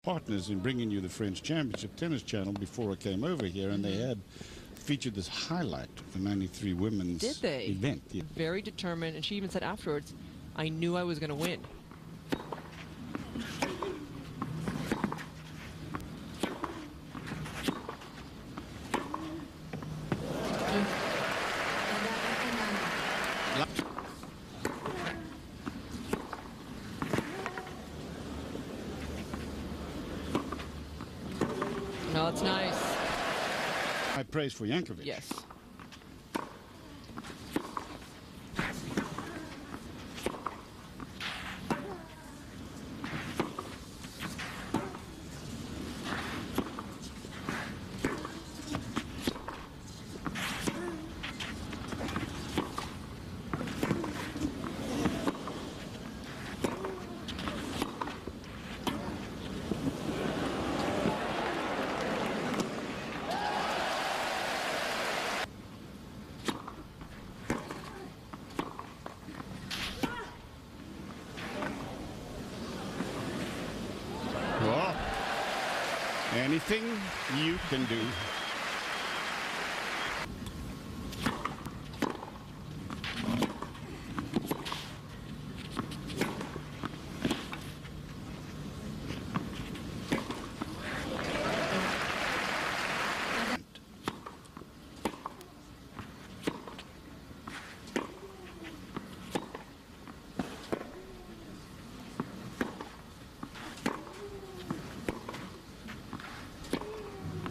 partners in bringing you the French Championship Tennis Channel before I came over here, and they had featured this highlight of the 93 women's Did they? event. Yeah. Very determined, and she even said afterwards, I knew I was going to win. No, it's nice. High praise for Jankovic. Yes. Well, anything you can do.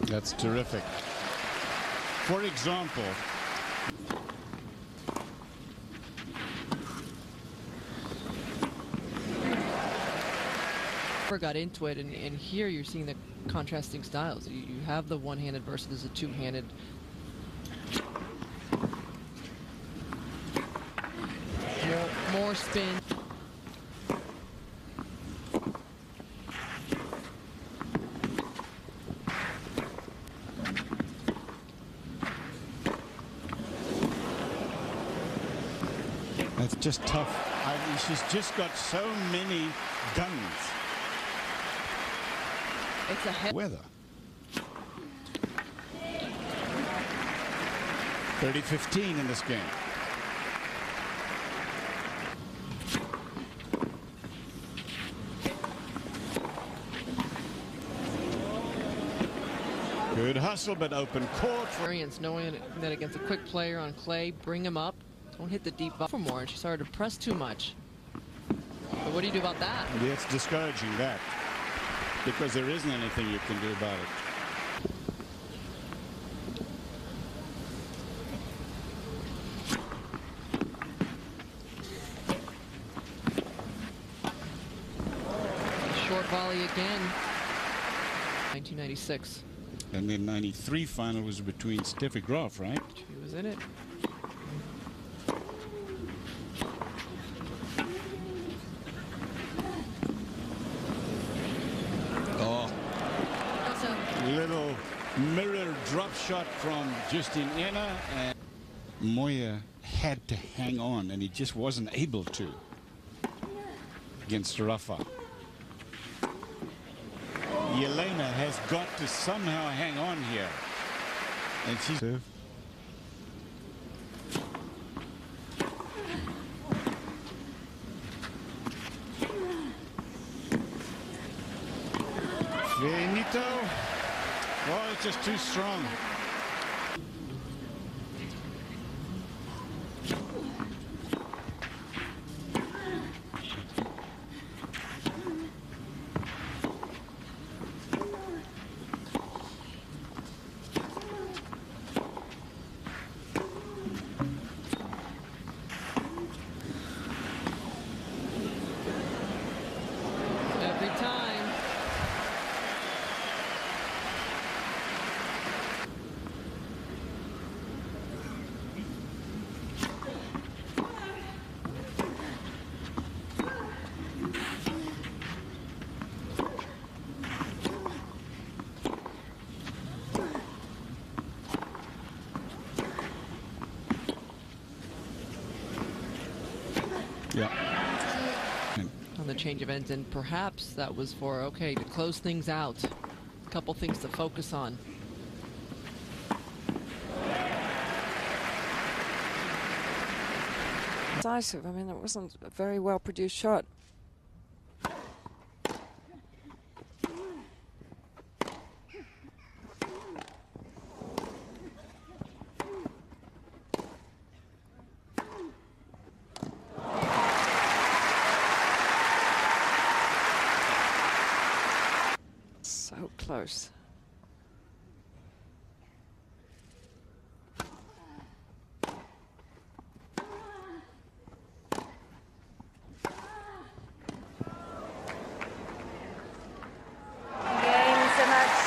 That's terrific. For example, Got into it, and here you're seeing the contrasting styles. You have the one-handed versus the two-handed. More spin. that's just tough. She's just got so many guns. It's a head. Weather. 30-15 in this game. Good hustle, but open court. Experience, knowing that against a quick player on clay, bring him up. Don't hit the deep buffer more. And she started to press too much. But what do you do about that? Yeah, it's discouraging that, because there isn't anything you can do about it. Short volley again. 1996. And the 93 final was between Steffi Graf, right? She was in it. Oh. Little mirror drop shot from Justine Henin, and Moya had to hang on, and he just wasn't able to against Rafa. Yelena has got to somehow hang on here, and she's Benito. Oh, it's just too strong. Every time. change of ends, and perhaps that was for, okay, to close things out. A couple things to focus on. Decisive. I mean, it wasn't a very well produced shot. So close.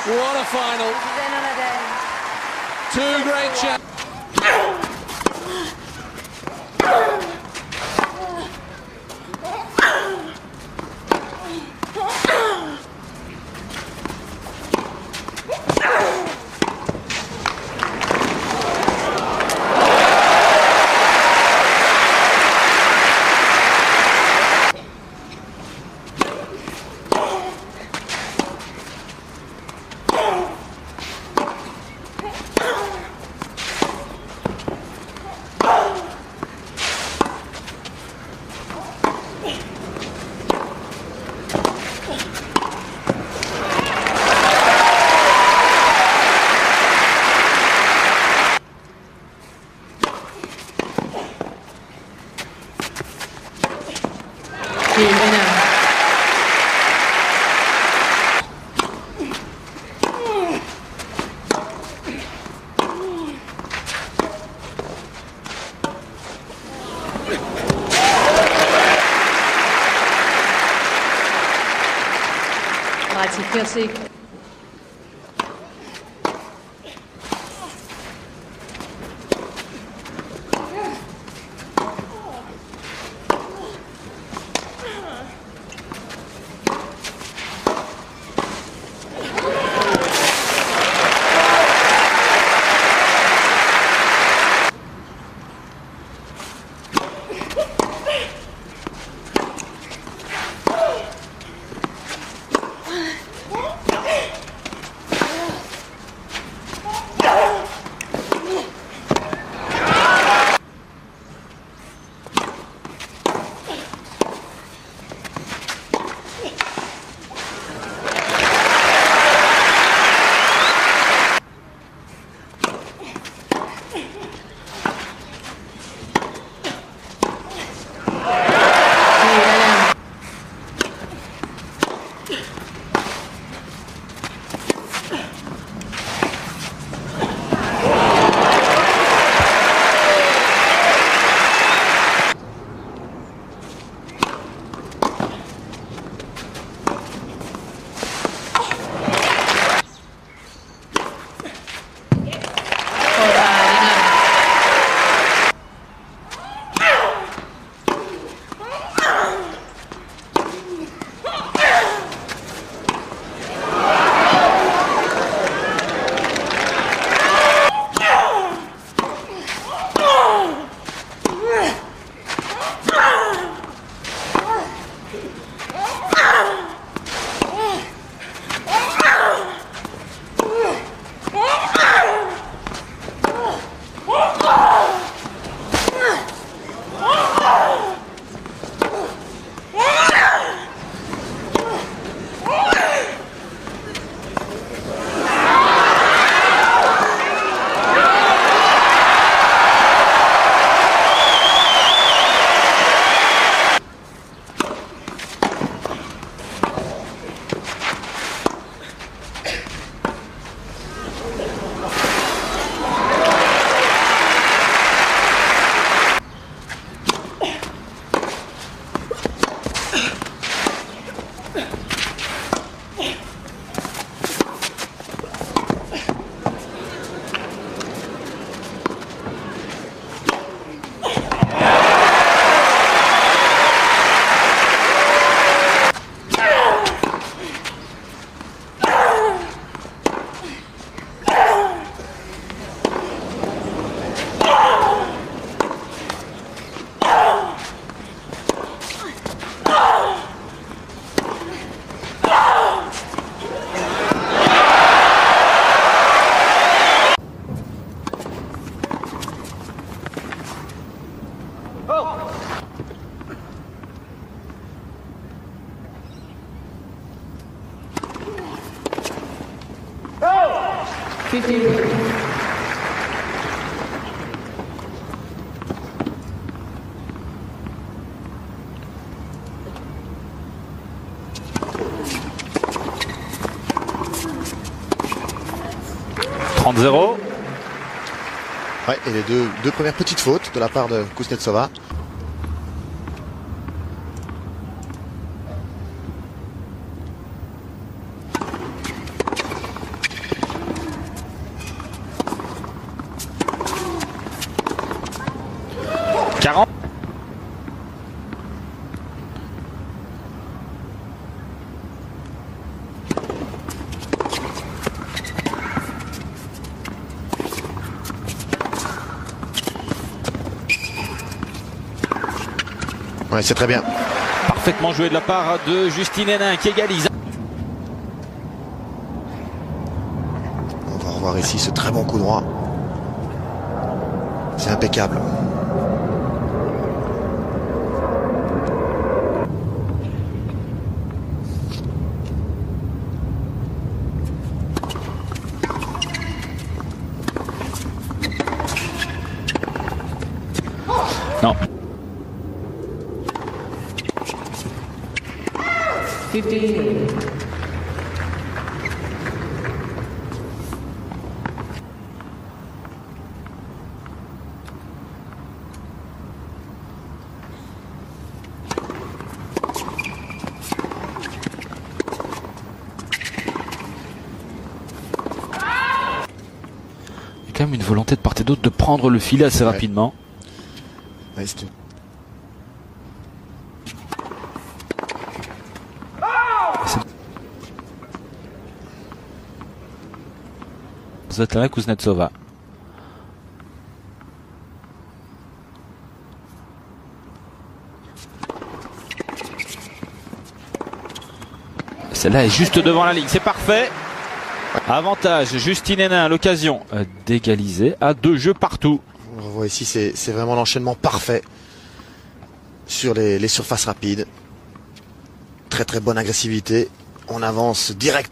What a final. Two great champions. Merci. 30-0. Ouais, et les deux premières petites fautes de la part de Kuznetsova. Ouais, c'est très bien. Parfaitement joué de la part de Justine Henin qui égalise. On va revoir ici ce très bon coup droit. C'est impeccable. Non. 15. Il y a quand même une volonté de part et d'autre de prendre le filet assez rapidement. Ouais, c'est une... Svetlana Kuznetsova. Celle-là est juste devant la ligne, c'est parfait. Avantage, Justine Henin à l'occasion d'égaliser à 2 jeux partout. On revoit ici, c'est vraiment l'enchaînement parfait sur les surfaces rapides. Très très bonne agressivité. On avance direct.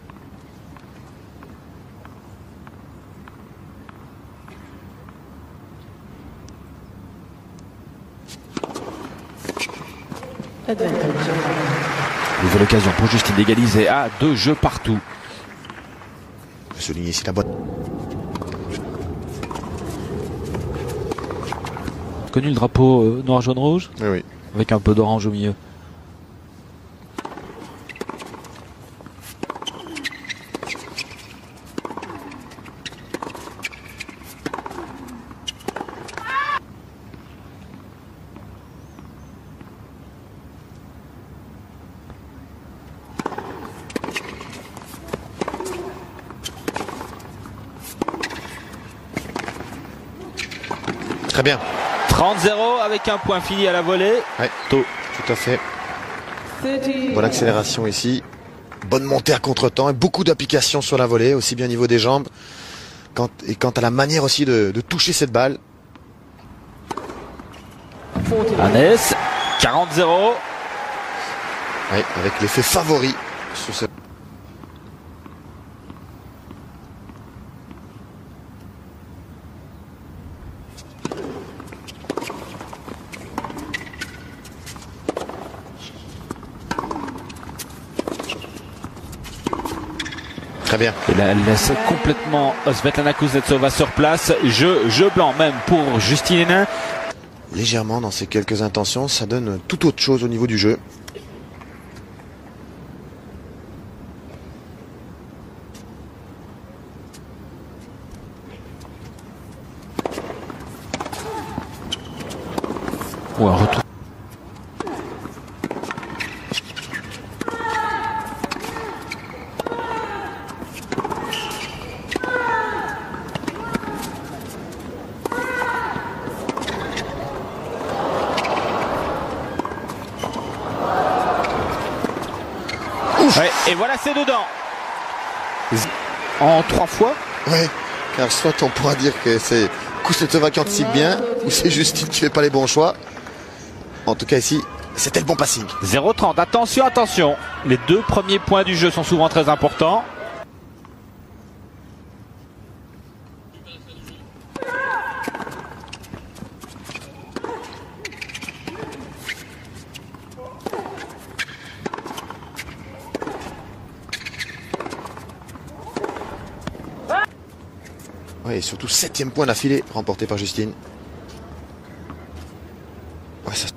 Nouvelle occasion pour Justine d'égaliser à 2 jeux partout. Je vais souligner ici la boîte. Connu le drapeau noir, jaune, rouge? Oui, oui. Avec un peu d'orange au milieu. Très bien. 30-0 avec un point fini à la volée. Ouais, tout à fait. Bonne accélération ici. Bonne montée à contre-temps et beaucoup d'applications sur la volée, aussi bien au niveau des jambes. Et quant à la manière aussi de toucher cette balle. Hannes, 40-0. Ouais, avec l'effet favori sur cette... Très bien. Et là, elle laisse complètement Svetlana Kuznetsova sur place. Jeu blanc même pour Justine Henin. Légèrement dans ces quelques intentions, ça donne tout autre chose au niveau du jeu. Ou un retour. Ouais, et voilà, c'est dedans. En 3 fois. Ouais, car soit on pourra dire que c'est Kuznetsova qui anticipe bien, ou c'est Justine qui fait pas les bons choix. En tout cas ici, c'était le bon passing. 0-30, attention, attention. Les 2 premiers points du jeu sont souvent très importants. Ouais, et surtout 7e point d'affilée remporté par Justine. Ouais, ça...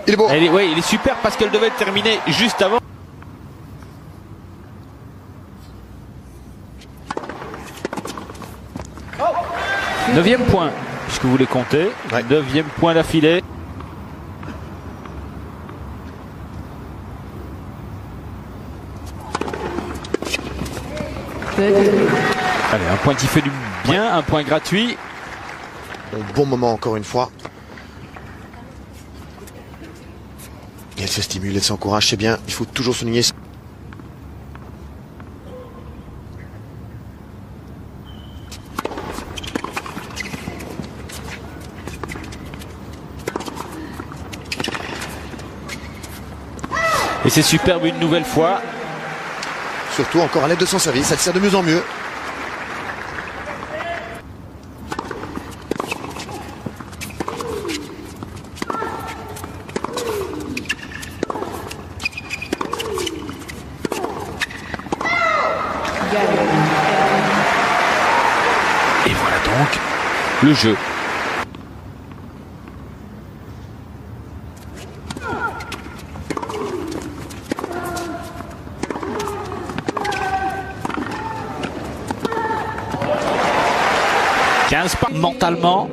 Il est beau. Oui, il est super parce qu'elle devait terminer juste avant. 9e point, puisque vous les comptez. Ouais. 9e point d'affilée. Allez, un point qui fait du bien, un point gratuit. Au bon moment encore une fois. Et elle se stimule, elle s'encourage, c'est bien. Il faut toujours souligner. Et c'est superbe une nouvelle fois. Surtout encore à l'aide de son service, elle sert de mieux en mieux. Et voilà donc le jeu. Mentalement,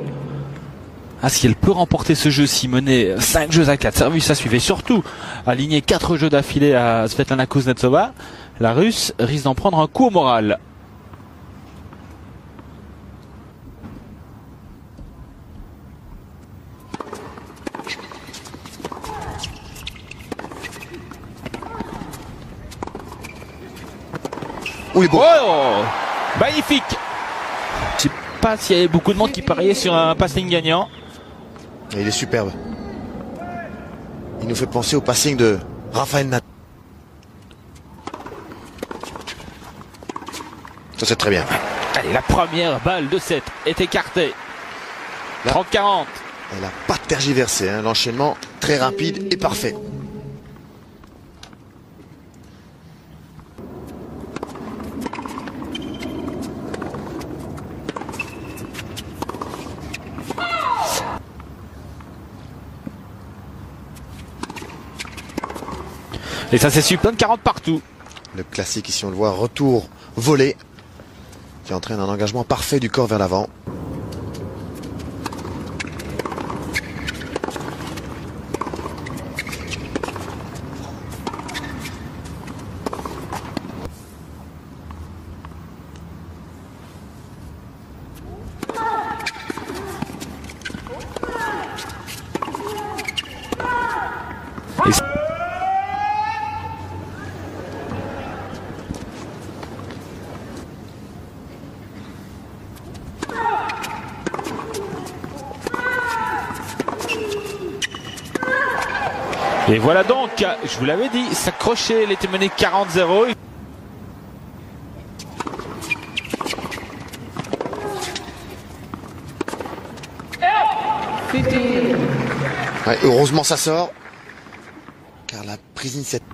si elle peut remporter ce jeu, si menée 5 jeux à 4, service à suivre et surtout aligner 4 jeux d'affilée à Svetlana Kuznetsova, la Russe risque d'en prendre un coup au moral. Oui, bon. Oh, magnifique! Je sais pas s'il y avait beaucoup de monde qui pariait sur un passing gagnant. Et il est superbe. Il nous fait penser au passing de Rafael Nadal. Ça c'est très bien. Allez, la première balle de 7 est écartée. 30-40. Elle n'a pas tergiversé, hein. L'enchaînement très rapide et parfait. Et ça c'est super, 40 partout. Le classique ici on le voit, retour volé, qui entraîne un engagement parfait du corps vers l'avant. Et voilà donc, je vous l'avais dit, sa crochet, elle était menée 40-0. Ouais, heureusement ça sort, car la prise d'initiative.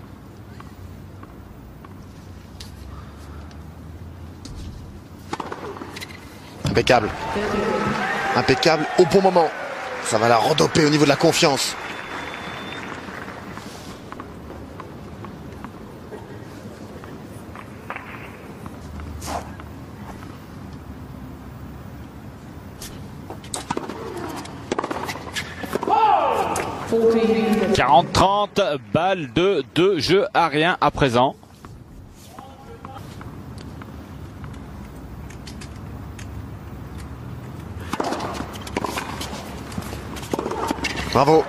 Impeccable. Impeccable au bon moment. Ça va la redoper au niveau de la confiance. $40. 40-30, balle de 2 jeux à rien à présent. Bravo.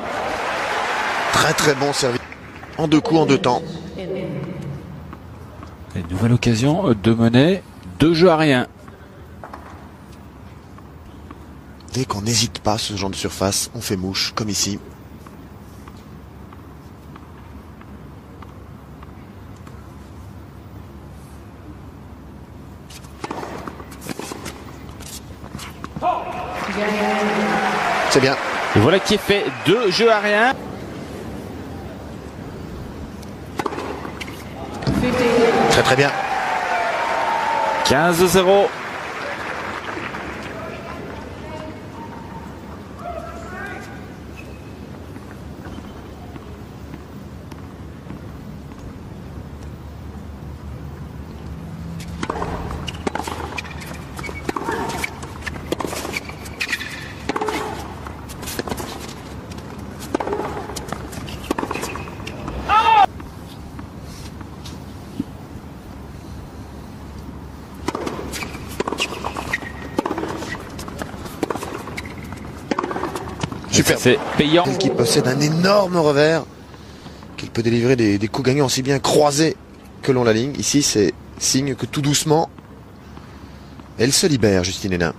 Très très bon service. En 2 coups, en 2 temps. Une nouvelle occasion de mener 2 jeux à rien. Dès qu'on n'hésite pas ce genre de surface, on fait mouche, comme ici. C'est bien. Et voilà qui est fait. 2 jeux à rien. Très très bien. 15-0. Super. C'est payant. Qui possède un énorme revers, qu'il peut délivrer des coups gagnants aussi bien croisés que long la ligne. Ici, c'est signe que tout doucement, elle se libère, Justine Henin.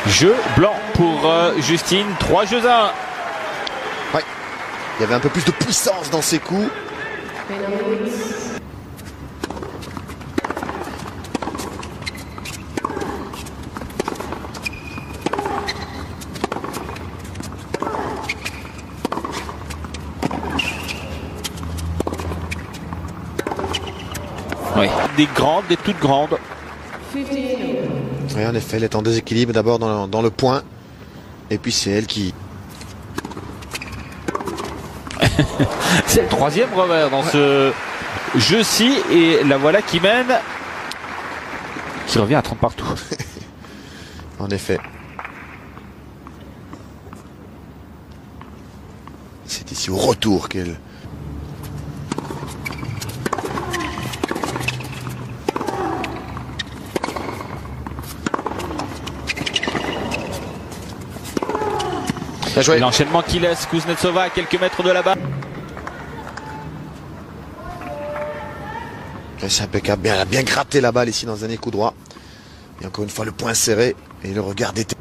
Jeu blanc pour Justine. 3 jeux à 1. Ouais. Il y avait un peu plus de puissance dans ses coups. Oui. Des grandes, des toutes grandes. Oui, en effet, elle est en déséquilibre d'abord dans le point. Et puis c'est elle qui... C'est le 3e revers dans ce jeu-ci. Et la voilà qui mène. Qui revient à 30 partout. En effet. C'est ici au retour qu'elle... L'enchaînement qui laisse Kuznetsova à quelques mètres de là-bas. C'est impeccable. Elle a bien gratté la balle ici dans un dernier coup droit. Et encore une fois le point serré et le regard d'été.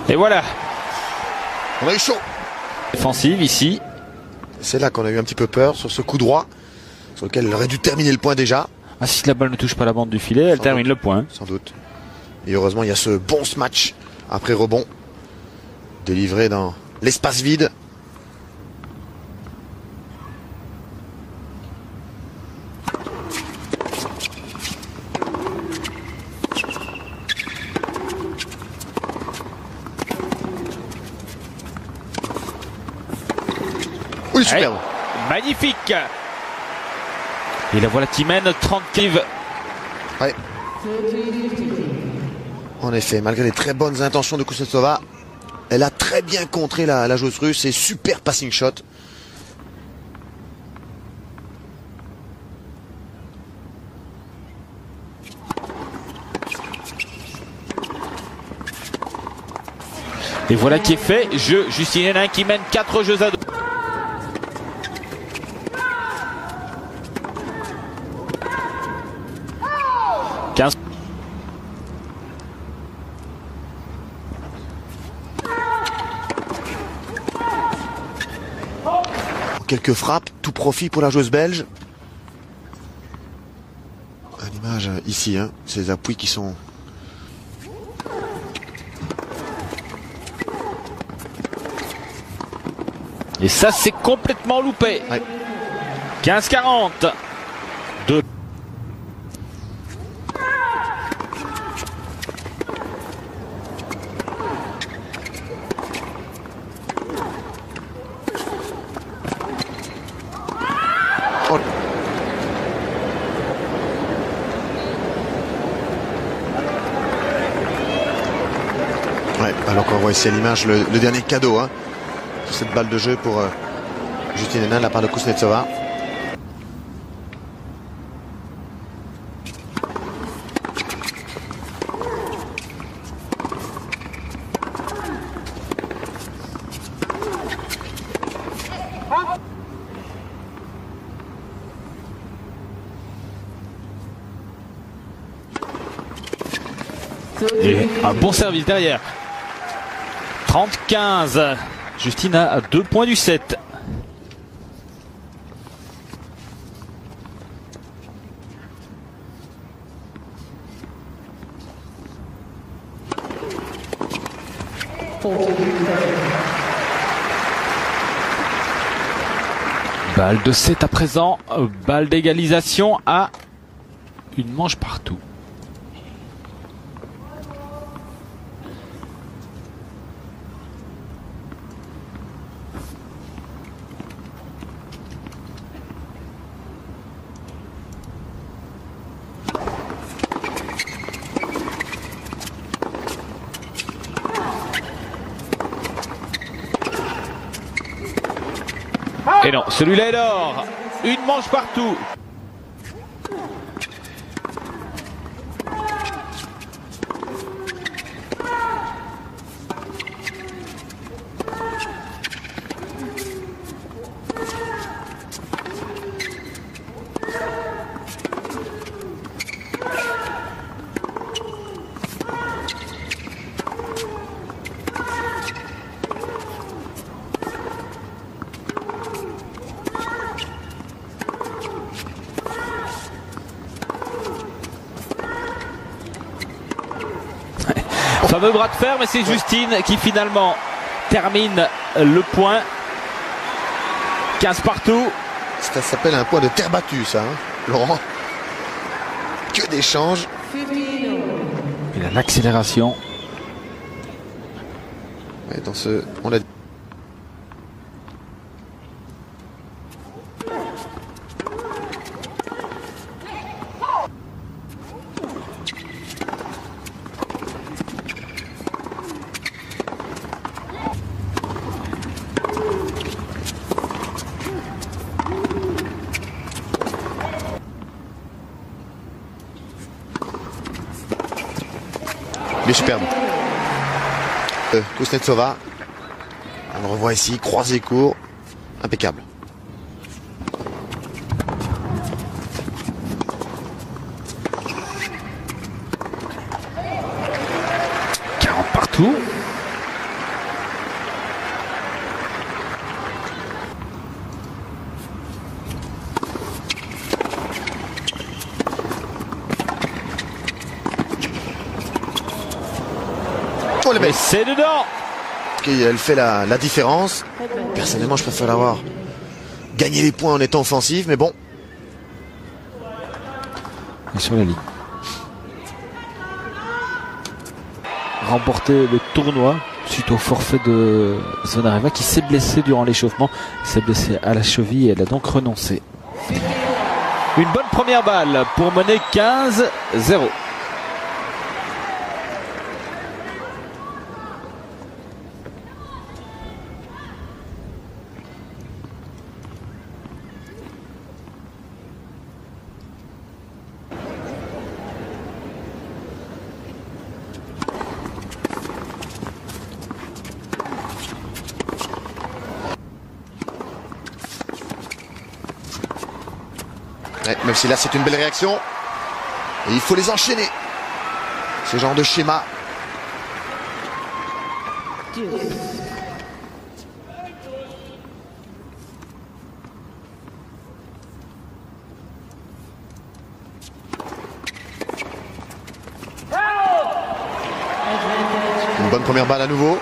Et voilà. On a eu chaud. Défensive ici. C'est là qu'on a eu un petit peu peur sur ce coup droit, sur lequel elle aurait dû terminer le point déjà. Ah, si la balle ne touche pas la bande du filet, elle termine le point. Sans doute. Et heureusement, il y a ce bon smash après rebond, délivré dans l'espace vide. Oui, superbe. Magnifique. Et la voilà qui mène 30 kives. Ouais. En effet, malgré les très bonnes intentions de Kuznetsova, elle a très bien contré la joueuse russe et super passing shot. Et voilà qui est fait. Jeu Justine Henin qui mène 4 jeux à 2. Quelques frappes, tout profit pour la joueuse belge. À l'image ici, hein, ces appuis qui sont... Et ça, c'est complètement loupé. Ouais. 15-40. 2. Ouais, alors qu'on voit ici à l'image le dernier cadeau, hein, sur cette balle de jeu pour Justine Henin de la part de Kuznetsova. Et un bon service derrière. 30-15. Justine a 2 points du set. Balle de 7 à présent, balle d'égalisation à une manche partout. Et non, celui-là est l'or. Une manche partout. Fameux bras de fer, mais c'est Justine qui finalement termine le point. 15 partout. Ça s'appelle un point de terre battue, ça, hein, Laurent. Que d'échanges. Il a l'accélération. Ouais, dans ce, on l'a dit. Il est superbe. Kuznetsova. On le revoit ici, croisé court. Impeccable. Partout. Mais c'est dedans. Elle fait la différence. Personnellement, je préfère l'avoir gagné les points en étant offensif, mais bon. Et sur la ligne. Remporter le tournoi suite au forfait de Zvonareva qui s'est blessé durant l'échauffement. Il s'est blessé à la cheville et elle a donc renoncé. Une bonne première balle pour mener 15-0. Ouais, même si là c'est une belle réaction. Et il faut les enchaîner. Ce genre de schéma. Une bonne première balle à nouveau.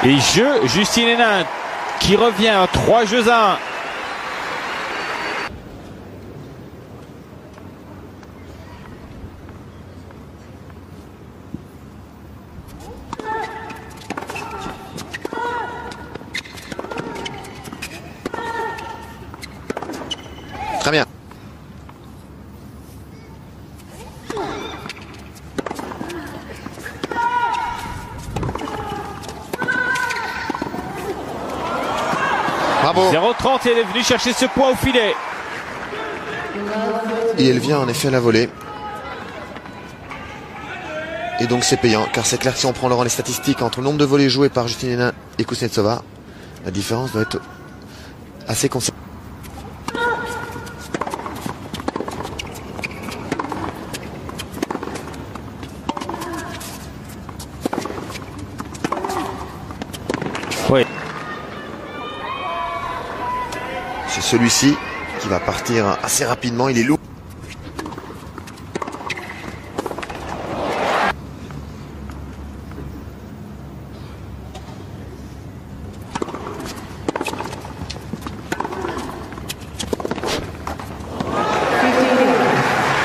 Et Justine Hénin qui revient à 3 jeux à 1. Très bien. Bravo. 0-30 et elle est venue chercher ce point au filet. Et elle vient en effet à la volée. Et donc c'est payant, car c'est clair que si on prend Laurent les statistiques entre le nombre de volées jouées par Justine Hénin et Kuznetsova, la différence doit être assez conséquente. Oui. C'est celui-ci qui va partir assez rapidement. Il est lourd.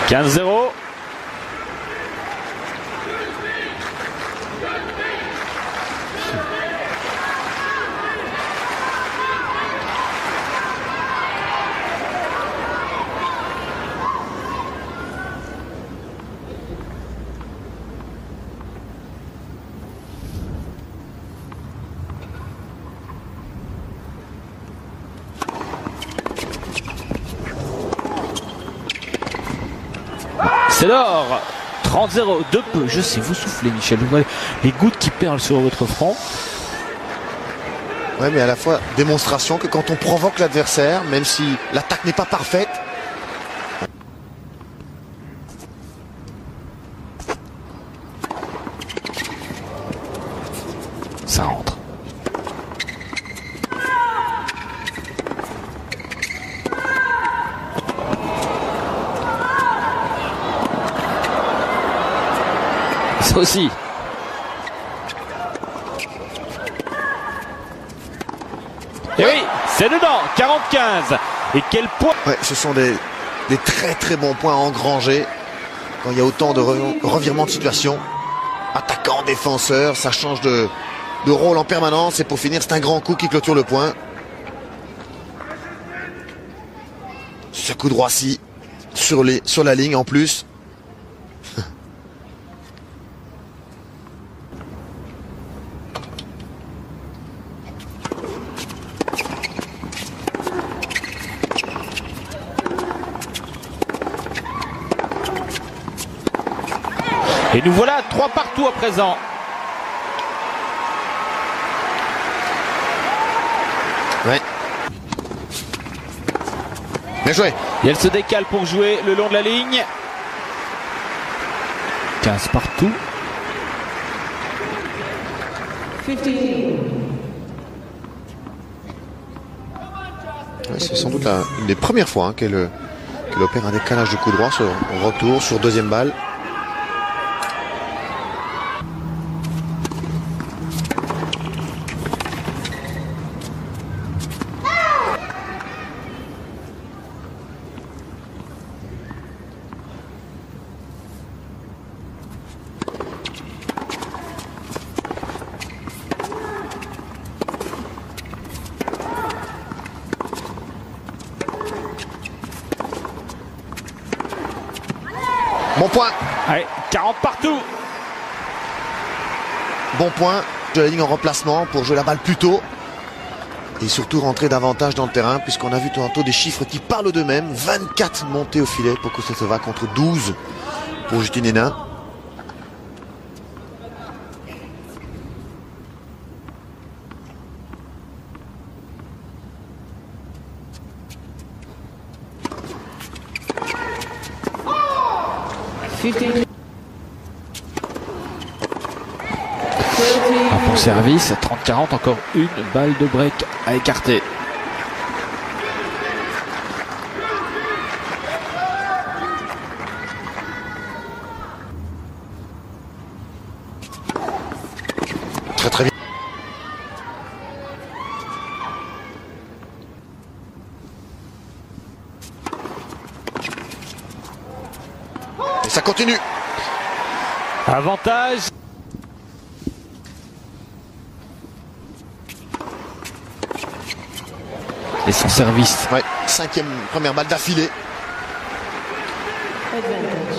« 15-0. » C'est l'or. 30-0 de peu. Je sais, vous soufflez, Michel. Vous voyez les gouttes qui perlent sur votre front. Ouais, mais à la fois démonstration que quand on provoque l'adversaire, même si l'attaque n'est pas parfaite, Ça rentre. Ça aussi. Et oui, c'est dedans. 40-15. Et quel point. ouais, ce sont des très très bons points à engranger quand il y a autant de revirements de situation. Attaquant, défenseur, ça change de rôle en permanence. Et pour finir, c'est un grand coup qui clôture le point. Ce coup droit-ci sur la ligne en plus. Et nous voilà 3 partout à présent. Ouais. Bien joué. Et elle se décale pour jouer le long de la ligne. 15 partout. 15. Ouais, c'est sans doute une des premières fois hein, qu'elle opère un décalage de coup droit sur retour, sur deuxième balle. Bon point. Allez, 40 partout. Bon point de la ligne en remplacement pour jouer la balle plus tôt. Et surtout rentrer davantage dans le terrain puisqu'on a vu tantôt des chiffres qui parlent d'eux-mêmes. 24 montées au filet pour Kuznetsova contre 12 pour Justine Henin. Un bon service, 30-40, encore une balle de break à écarter. Très très bien. Et ça continue. Avantage. Et son service. Ouais, première balle d'affilée.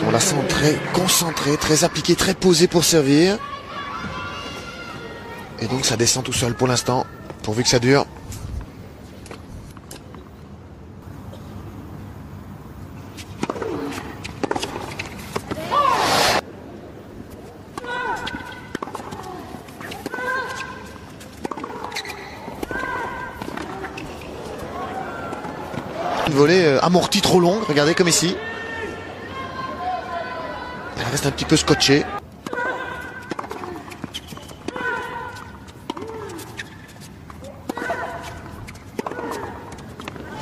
On la sent très concentrée, très appliquée, très posée pour servir. Et donc ça descend tout seul pour l'instant, pourvu que ça dure. Une volée amortie trop longue, regardez comme ici. Elle reste un petit peu scotchée.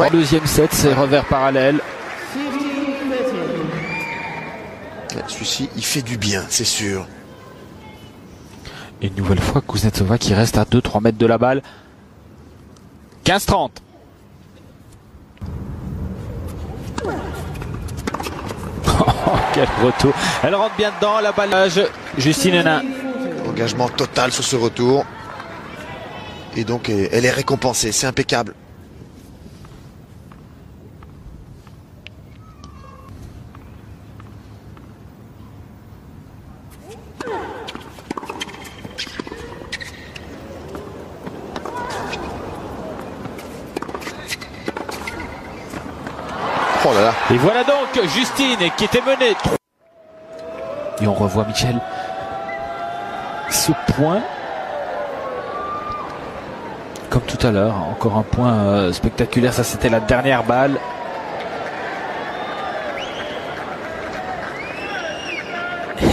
En deuxième set, c'est revers parallèle. Celui-ci, il fait du bien, c'est sûr. Et une nouvelle fois, Kuznetsova qui reste à 2-3 mètres de la balle. 15-30. Quel retour. Elle rentre bien dedans, la balle. Justine Henin. Engagement total sur ce retour. Et donc, elle est récompensée. C'est impeccable. Oh là là. Et voilà donc Justine qui était menée. Et on revoit Michel. Ce point. Comme tout à l'heure, encore un point spectaculaire. Ça, c'était la dernière balle.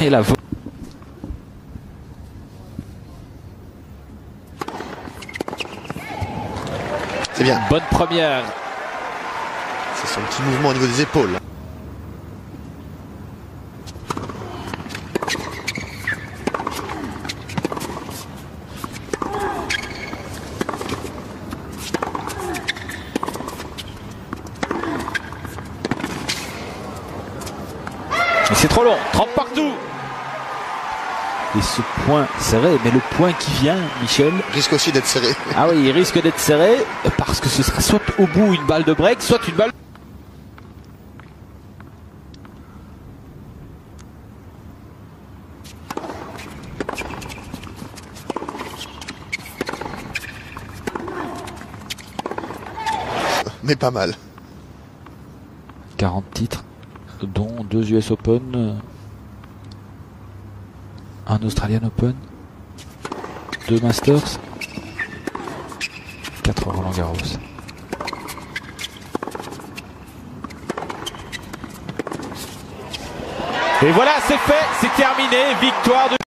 Et la c'est bien. Bonne première. C'est son petit mouvement au niveau des épaules. Mais c'est trop long. 30 partout. Et ce point serré, mais le point qui vient, Michel, Risque aussi d'être serré. Ah oui, il risque d'être serré parce que ce sera soit au bout une balle de break, soit une balle. Mais pas mal. 40 titres, dont 2 US Open, un Australian Open, 2 Masters, 4 Roland Garros. Et voilà, c'est fait, c'est terminé, victoire de